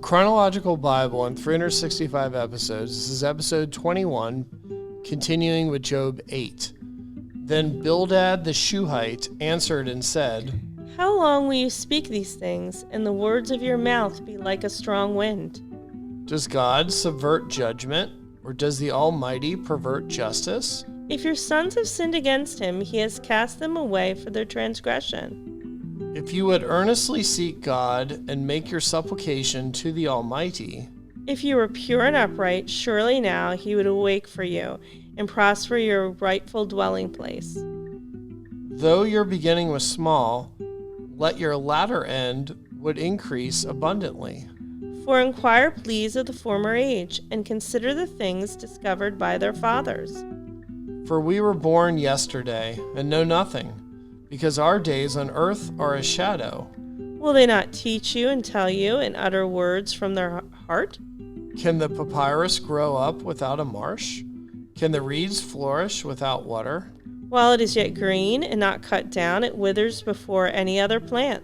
A chronological Bible in 365 episodes. This is episode 21, continuing with Job 8. Then Bildad the Shuhite answered and said, How long will you speak these things, and the words of your mouth be like a strong wind? Does God subvert judgment, or does the Almighty pervert justice? If your sons have sinned against him, he has cast them away for their transgression. If you would earnestly seek God and make your supplication to the Almighty, if you were pure and upright, surely now he would awake for you and prosper your rightful dwelling place. Though your beginning was small, let your latter end would increase abundantly. For inquire please of the former age, and consider the things discovered by their fathers. For we were born yesterday and know nothing, because our days on earth are a shadow. Will they not teach you and tell you and utter words from their heart? Can the papyrus grow up without a marsh? Can the reeds flourish without water? While it is yet green and not cut down, it withers before any other plant.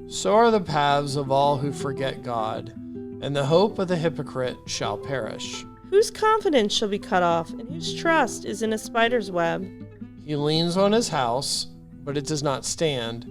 So are the paths of all who forget God, and the hope of the hypocrite shall perish. Whose confidence shall be cut off, and whose trust is in a spider's web? He leans on his house, but it does not stand.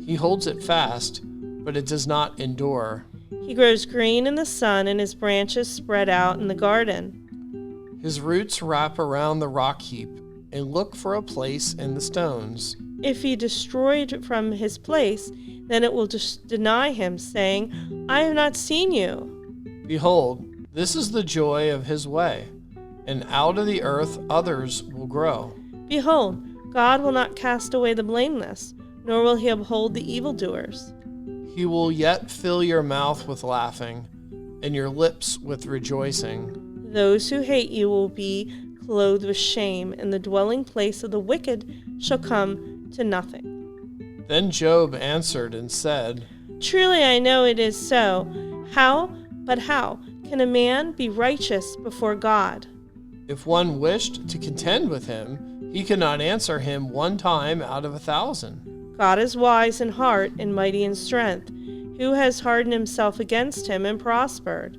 He holds it fast, but it does not endure. He grows green in the sun, and his branches spread out in the garden. His roots wrap around the rock heap and look for a place in the stones. If he destroyed from his place, then it will deny him, saying, I have not seen you. Behold, this is the joy of his way, and out of the earth others will grow. Behold, God will not cast away the blameless, nor will he uphold the evildoers. He will yet fill your mouth with laughing, and your lips with rejoicing. Those who hate you will be clothed with shame, and the dwelling place of the wicked shall come to nothing. Then Job answered and said, Truly I know it is so. How can a man be righteous before God? If one wished to contend with him, he could not answer him one time out of 1,000. God is wise in heart and mighty in strength. Who has hardened himself against him and prospered?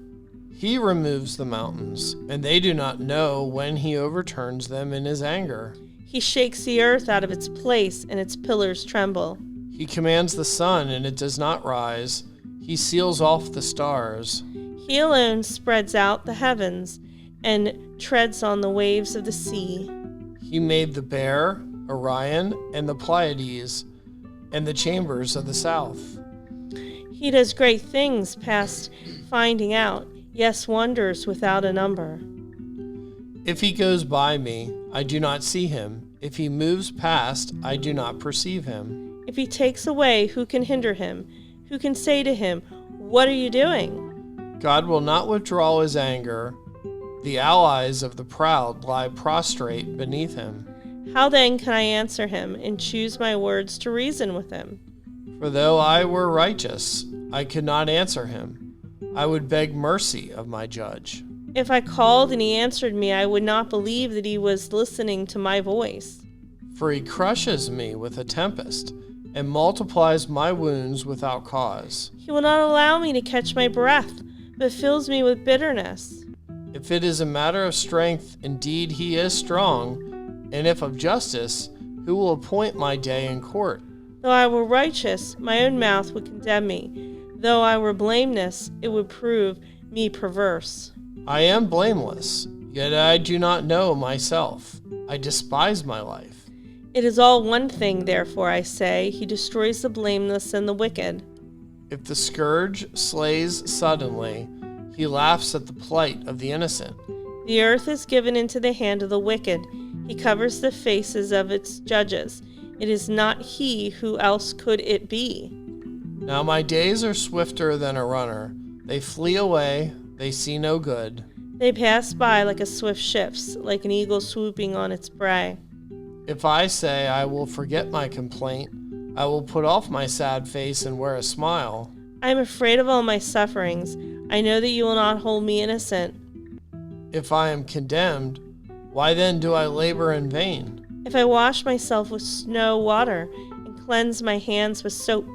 He removes the mountains, and they do not know when he overturns them in his anger. He shakes the earth out of its place, and its pillars tremble. He commands the sun, and it does not rise. He seals off the stars. He alone spreads out the heavens and treads on the waves of the sea. He made the Bear, Orion, and the Pleiades, and the chambers of the south. He does great things past finding out, yes, wonders without a number. If he goes by me, I do not see him. If he moves past, I do not perceive him. If he takes away, who can hinder him? Who can say to him, What are you doing? God will not withdraw his anger. The allies of the proud lie prostrate beneath him. How then can I answer him and choose my words to reason with him? For though I were righteous, I could not answer him. I would beg mercy of my judge. If I called and he answered me, I would not believe that he was listening to my voice. For he crushes me with a tempest and multiplies my wounds without cause. He will not allow me to catch my breath, but fills me with bitterness. If it is a matter of strength, indeed he is strong, and if of justice, who will appoint my day in court? Though I were righteous, my own mouth would condemn me. Though I were blameless, it would prove me perverse. I am blameless, yet I do not know myself. I despise my life. It is all one thing, therefore, I say, he destroys the blameless and the wicked. If the scourge slays suddenly, he laughs at the plight of the innocent. The earth is given into the hand of the wicked. He covers the faces of its judges. It is not he, who else could it be? Now my days are swifter than a runner. They flee away, they see no good. They pass by like a swift ship, like an eagle swooping on its prey. If I say I will forget my complaint, I will put off my sad face and wear a smile. I am afraid of all my sufferings. I know that you will not hold me innocent. If I am condemned, why then do I labor in vain? If I wash myself with snow water and cleanse my hands with soap,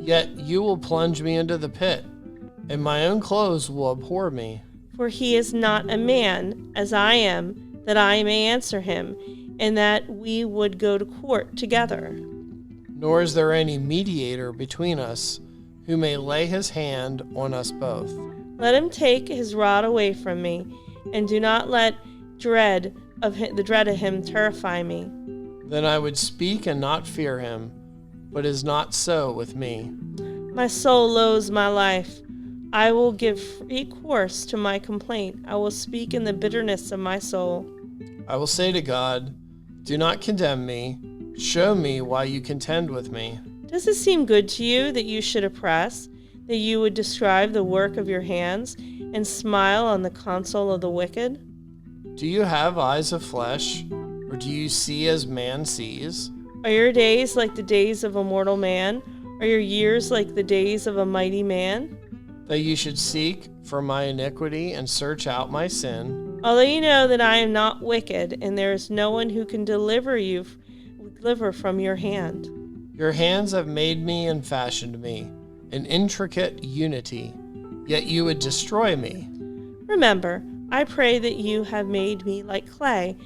Yet you will plunge me into the pit. and my own clothes will abhor me. For he is not a man, as I am, that I may answer him, and that we would go to court together. Nor is there any mediator between us who may lay his hand on us both. Let him take his rod away from me, and do not let the dread of him terrify me. Then I would speak and not fear him, but is not so with me. My soul loathes my life. I will give free course to my complaint. I will speak in the bitterness of my soul. I will say to God, do not condemn me. Show me why you contend with me. Does it seem good to you that you should oppress, that you would describe the work of your hands, and smile on the counsel of the wicked? Do you have eyes of flesh, or do you see as man sees? Are your days like the days of a mortal man? Are your years like the days of a mighty man? That you should seek for my iniquity and search out my sin. Although you know that I am not wicked, and there is no one who can deliver from your hand. Your hands have made me and fashioned me, in intricate unity, yet you would destroy me. Remember, I pray that you have made me like clay,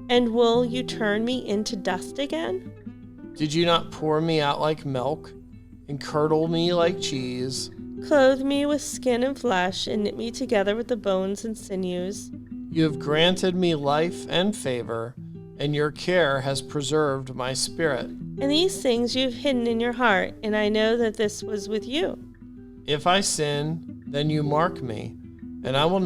and will you turn me into dust again? Did you not pour me out like milk, and curdle me like cheese? Clothe me with skin and flesh, and knit me together with the bones and sinews. You have granted me life and favor, and your care has preserved my spirit. And these things you have hidden in your heart, and I know that this was with you. If I sin, then you mark me, and will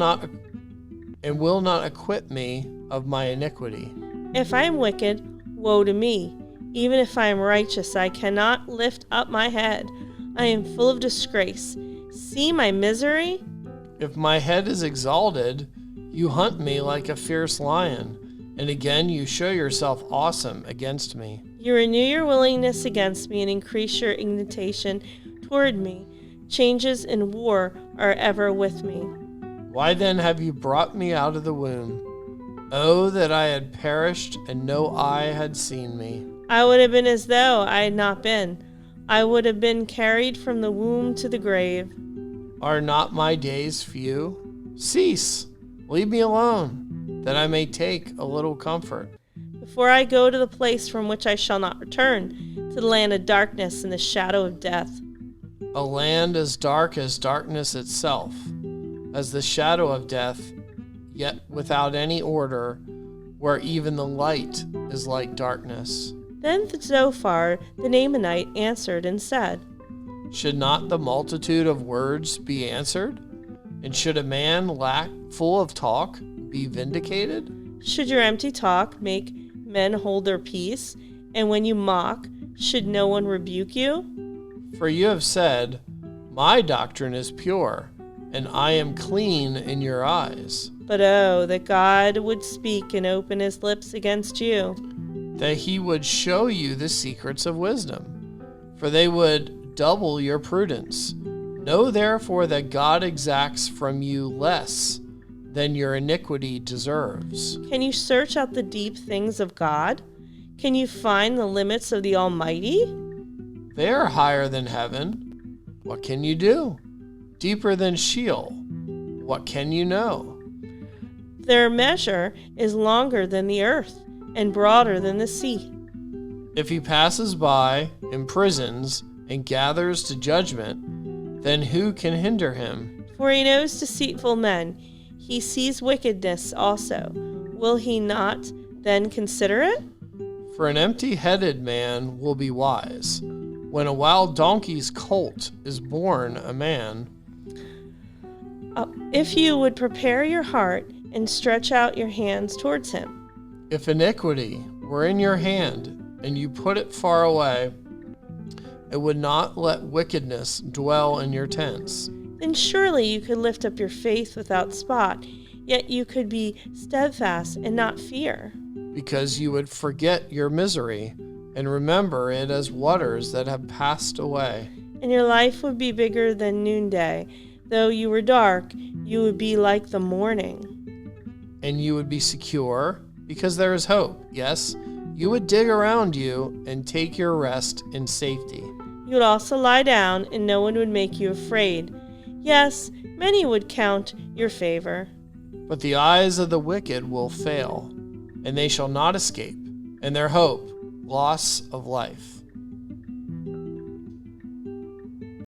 not acquit me of my iniquity. If I am wicked, woe to me. Even if I am righteous, I cannot lift up my head. I am full of disgrace. See my misery? If my head is exalted, you hunt me like a fierce lion, and again you show yourself awesome against me. You renew your willingness against me and increase your indignation toward me. Changes in war are ever with me. Why then have you brought me out of the womb? Oh, that I had perished and no eye had seen me. I would have been as though I had not been. I would have been carried from the womb to the grave. Are not my days few? Cease, leave me alone, that I may take a little comfort. Before I go to the place from which I shall not return, to the land of darkness and the shadow of death. A land as dark as darkness itself, as the shadow of death, yet without any order, where even the light is like darkness. Then Zophar the Naamanite answered and said, Should not the multitude of words be answered? And should a man full of talk be vindicated? Should your empty talk make men hold their peace? And when you mock, should no one rebuke you? For you have said, My doctrine is pure, and I am clean in your eyes. But oh, that God would speak and open his lips against you, that he would show you the secrets of wisdom, for they would double your prudence. Know therefore that God exacts from you less than your iniquity deserves. Can you search out the deep things of God? Can you find the limits of the Almighty? They are higher than heaven. What can you do? Deeper than Sheol. What can you know? Their measure is longer than the earth and broader than the sea. If he passes by, imprisons, and gathers to judgment, then who can hinder him? For he knows deceitful men. He sees wickedness also. Will he not then consider it? For an empty-headed man will be wise. When a wild donkey's colt is born a man. If you would prepare your heart and stretch out your hands towards him. If iniquity were in your hand, and you put it far away, it would not let wickedness dwell in your tents. Then surely you could lift up your faith without spot, yet you could be steadfast and not fear. Because you would forget your misery, and remember it as waters that have passed away. And your life would be bigger than noonday. Though you were dark, you would be like the morning. And you would be secure, because there is hope. Yes, you would dig around you and take your rest in safety. You would also lie down, and no one would make you afraid. Yes, many would count your favor. But the eyes of the wicked will fail, and they shall not escape, and their hope, loss of life.